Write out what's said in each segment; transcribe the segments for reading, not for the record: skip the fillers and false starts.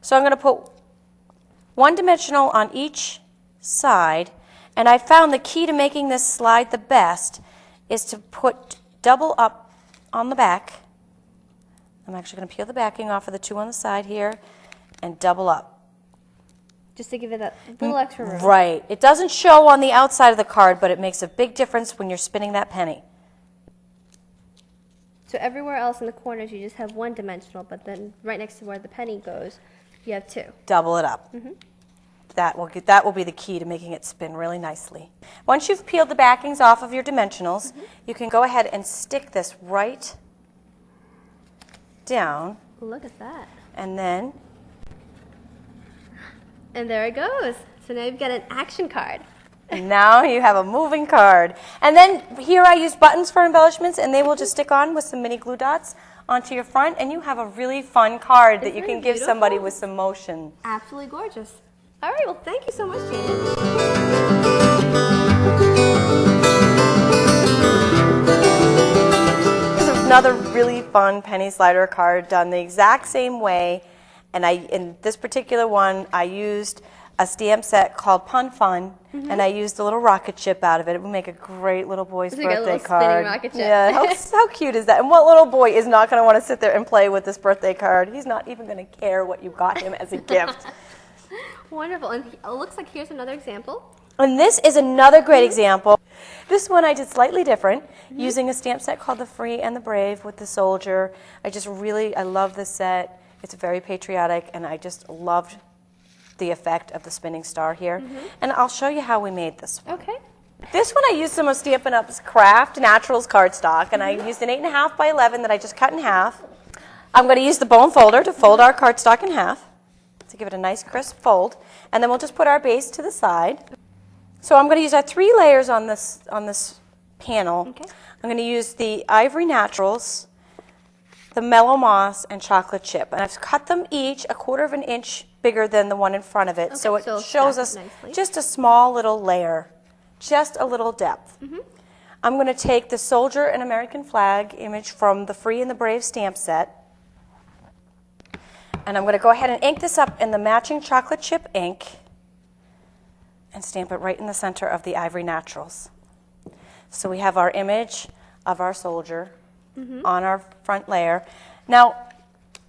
So I'm going to put one dimensional on each side, and I found the key to making this slide the best is to put double up on the back. I'm actually going to peel the backing off of the two on the side here and double up. Just to give it that little extra room. Right. It doesn't show on the outside of the card, but it makes a big difference when you're spinning that penny. So everywhere else in the corners you just have one dimensional, but then right next to where the penny goes, you have two. Double it up. Mm-hmm. That will be the key to making it spin really nicely. Once you've peeled the backings off of your dimensionals, you can go ahead and stick this right down. Look at that. And then... And there it goes. So now you've got an action card. And now you have a moving card. And then here I use buttons for embellishments, and they will just stick on with some mini glue dots onto your front, and you have a really fun card that you can give somebody with some motion. Absolutely gorgeous. All right, well, thank you so much, Janet. This is another really fun penny slider card done the exact same way. And in this particular one, I used a stamp set called Pun Fun, and I used a little rocket ship out of it. It would make a great little boy's birthday card. Spinning rocket ship. Yeah, how cute is that? And what little boy is not going to want to sit there and play with this birthday card? He's not even going to care what you got him as a gift. Wonderful. And it looks like here's another example. And this is another great example. This one I did slightly different, using a stamp set called The Free and the Brave with the soldier. I love this set. It's very patriotic, and I just loved the effect of the spinning star here. And I'll show you how we made this one. Okay. This one I used some of Stampin' Up's Craft Naturals cardstock, and I used an 8.5 by 11 that I just cut in half. I'm going to use the bone folder to fold our cardstock in half to give it a nice crisp fold, and then we'll just put our base to the side. So I'm going to use our 3 layers on this panel. Okay. I'm going to use the Ivory Naturals, the Mellow Moss, and Chocolate Chip. And I've cut them each 1/4 of an inch bigger than the one in front of it. Okay, so it so shows us nicely. just a small little layer, just a little depth. I'm going to take the soldier and American flag image from the Free and the Brave stamp set. And I'm going to go ahead and ink this up in the matching chocolate chip ink and stamp it right in the center of the Ivory Naturals. So we have our image of our soldier on our front layer. Now,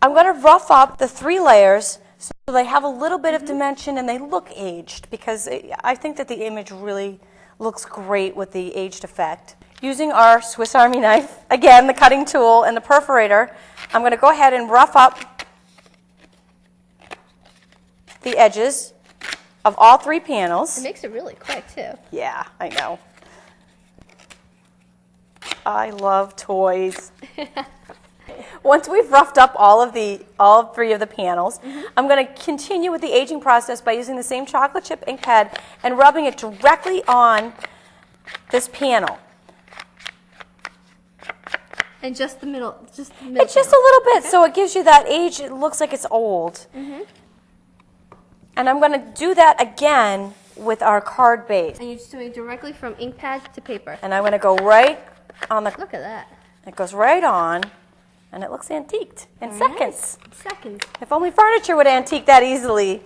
I'm going to rough up the 3 layers so they have a little bit of dimension and they look aged, because I think that the image really looks great with the aged effect. Using our Swiss Army knife, again, the cutting tool and the perforator, I'm going to go ahead and rough up the edges of all 3 panels. It makes it really quick, too. Yeah, I know. I love toys. Once we've roughed up all 3 of the panels, I'm going to continue with the aging process by using the same chocolate chip ink pad and rubbing it directly on this panel. And just the middle, It's just a little bit, so it gives you that age. It looks like it's old. And I'm going to do that again with our card base. And you're just doing it directly from ink pad to paper. And I'm going to go right on the... Look at that. It goes right on, and it looks antiqued in seconds. Seconds. If only furniture would antique that easily.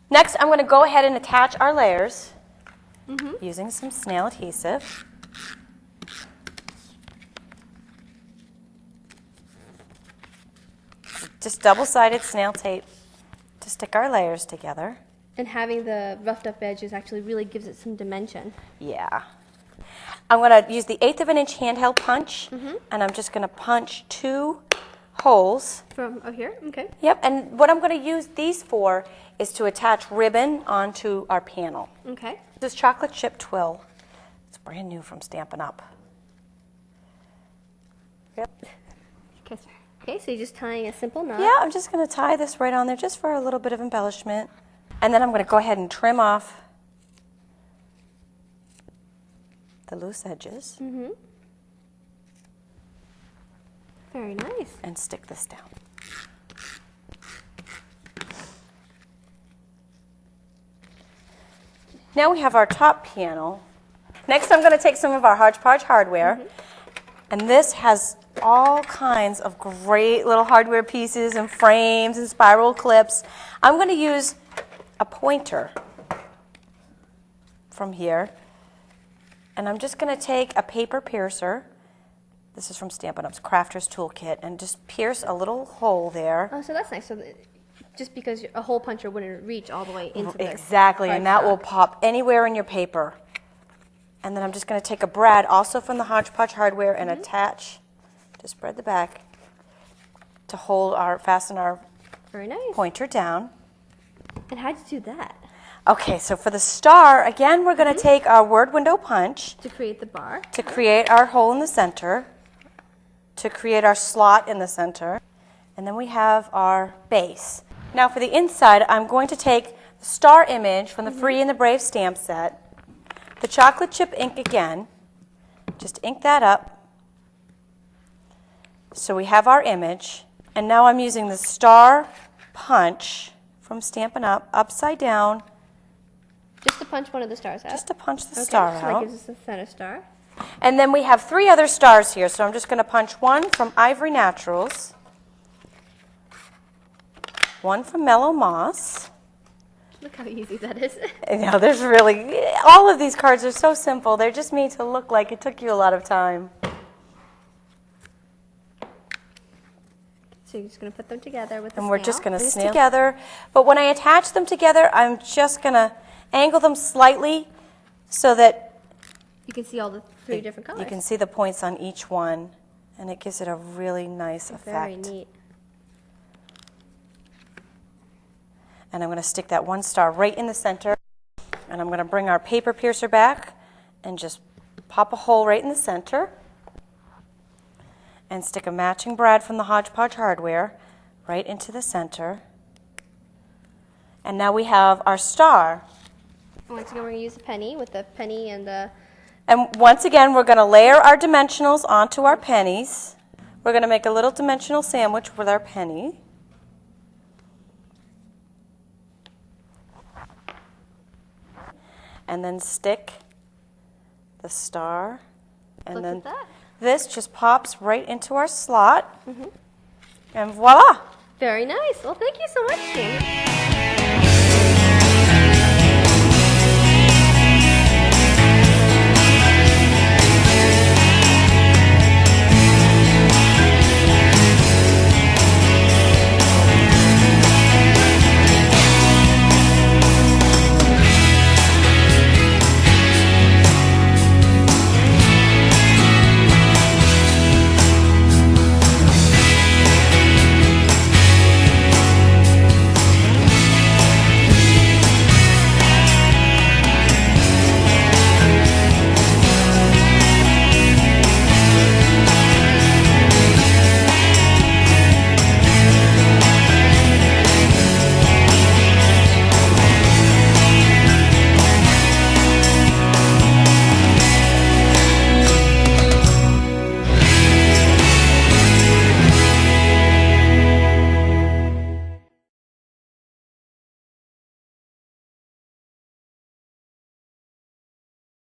Next, I'm going to go ahead and attach our layers using some snail adhesive. Just double-sided snail tape to stick our layers together. And having the roughed up edges actually really gives it some dimension. Yeah. I'm going to use the 1/8 of an inch handheld punch, and I'm just going to punch 2 holes. From here? Okay. Yep, and what I'm going to use these for is to attach ribbon onto our panel. Okay. This is chocolate chip twill. It's brand new from Stampin' Up. Yep. Okay, so you're just tying a simple knot. Yeah, I'm just going to tie this right on there just for a little bit of embellishment. And then I'm going to go ahead and trim off the loose edges. Very nice. And stick this down. Now we have our top panel. Next I'm going to take some of our hodgepodge hardware, and this has all kinds of great little hardware pieces and frames and spiral clips. I'm going to use a pointer from here, and I'm just going to take a paper piercer. This is from Stampin' Up's Crafter's Toolkit, and just pierce a little hole there. Oh, so that's nice. So just because a hole puncher wouldn't reach all the way into the exactly, and that will pop anywhere in your paper. And then I'm just going to take a brad, also from the Hodgepodge Hardware, and attach, just spread the back to fasten our Very nice. pointer down. And how'd you do that? Okay, so for the star, again, we're going to take our word window punch To create the bar. to create our hole in the center, to create our slot in the center, and then we have our base. Now for the inside, I'm going to take the star image from the Free and the Brave stamp set, the chocolate chip ink again, just ink that up. So we have our image, and now I'm using the star punch from Stampin' Up, upside down, Just to punch one of the stars out. just to punch the Okay, star so out. that gives us a center star. And then we have 3 other stars here, so I'm just going to punch one from Ivory Naturals, one from Mellow Moss. Look how easy that is. You know, there's really, all of these cards are so simple. They're just made to look like it took you a lot of time. So you're just going to put them together with the And we're just snail. going to snail together. But when I attach them together, I'm just going to angle them slightly so that You can see all the 3 different colors. you can see the points on each one, and it gives it a really nice effect. Very neat. And I'm going to stick that one star right in the center, and I'm going to bring our paper piercer back and just pop a hole right in the center and stick a matching brad from the Hodgepodge Hardware right into the center. And now we have our star. Once again, we're going to use a penny with the penny and the... And once again, we're going to layer our dimensionals onto our pennies. We're going to make a little dimensional sandwich with our penny. And then stick the star. And Look then at that. this just pops right into our slot. And voila! Very nice. Well, thank you so much, Tami.